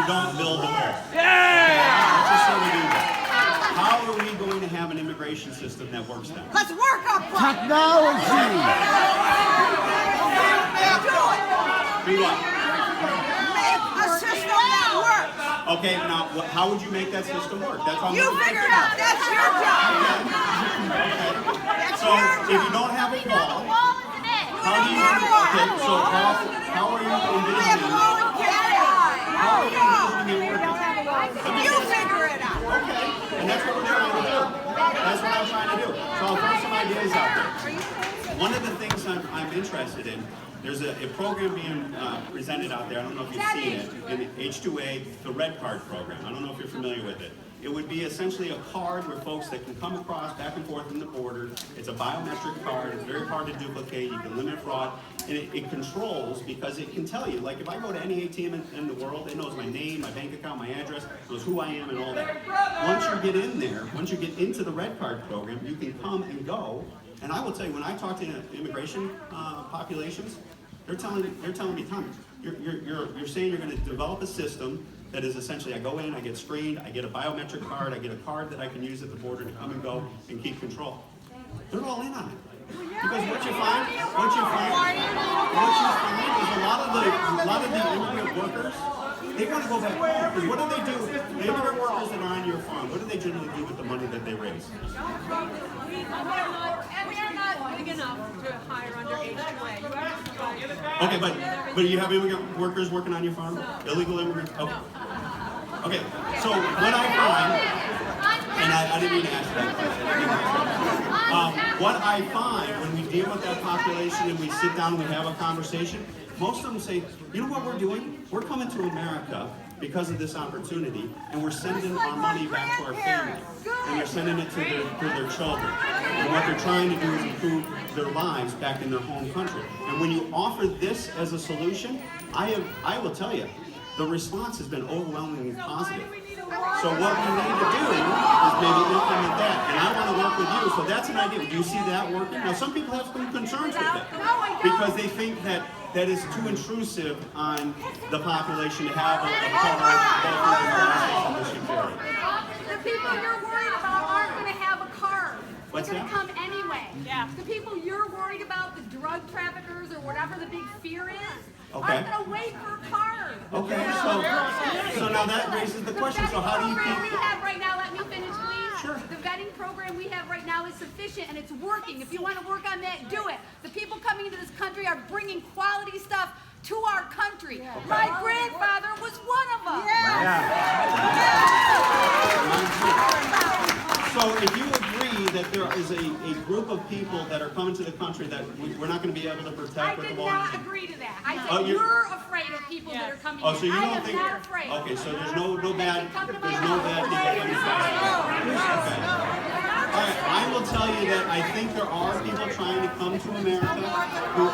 don't build a wall. Yeah! Let's just say we do that. How are we going to have an immigration system that works then? Let's work up technology. Do it. Do what? Make a system that works. Okay, now how would you make that system work? That's all. You figure it out. That's your job. So if you don't have a wall, how do you? Okay, so how are you envisioning? How are you envisioning it working? You figure it out. Okay, and that's what we're trying to do. That's what I'm trying to do. So I'll throw some ideas out there. One of the things I'm interested in, there's a program being presented out there, I don't know if you've seen it, in H2A, the Red Card program. I don't know if you're familiar with it. It would be essentially a card where folks that can come across back and forth in the border. It's a biometric card. It's very hard to duplicate. You can limit fraud. And it controls because it can tell you, like if I go to any ATM in the world, it knows my name, my bank account, my address, knows who I am and all that. Once you get in there, once you get into the Red Card program, you can come and go. And I will tell you, when I talk to immigration populations, they're telling me, Tom, you're saying you're going to develop a system that is essentially, I go in, I get screened, I get a biometric card, I get a card that I can use at the border to come and go and keep control. They're all in on it. Because what you find is a lot of the immigrant workers, they want to go back home. Because what do? The immigrant workers that are on your farm, what do they generally do with the money that they raise? We are not big enough to hire under H2A. Okay, but you have immigrant workers working on your farm? Illegal immigrants? Okay. Okay, so what I find, and I didn't mean to ask that question. What I find when we deal with that population and we sit down and we have a conversation, most of them say, you know what we're doing? We're coming to America because of this opportunity, and we're sending our money back to our family, and they're sending it to their children. And what they're trying to do is improve their lives back in their home country. And when you offer this as a solution, I will tell you, the response has been overwhelmingly positive. So what we need to do is maybe implement that, and I want to work with you. So that's an idea. Do you see that working? Now, some people have some concerns with that because they think that is too intrusive on the population to have a card. The people you're worried about aren't going to have a card. What's They're going to that? come anyway. Yeah. The people you're worried about, the drug traffickers or whatever the big fear is, Okay. aren't going to wait for a card. Okay, so now that raises the question. So how do you program we keep? have right now, let me finish, please. Sure. The vetting program we have right now is sufficient and it's working. If you want to work on that, do it. The people coming into this country are bringing quality stuff to our country. My grandfather was one of them. So if you agree that there is a group of people that are coming to the country that we're not going to be able to protect I with the did law. not agree to that. I said Oh, you're afraid of people that are coming Oh, in. so you I don't am think? not afraid. Okay, so there's no bad Come to people my coming house. Okay. All right, I will tell you that I think there are people trying to come to America who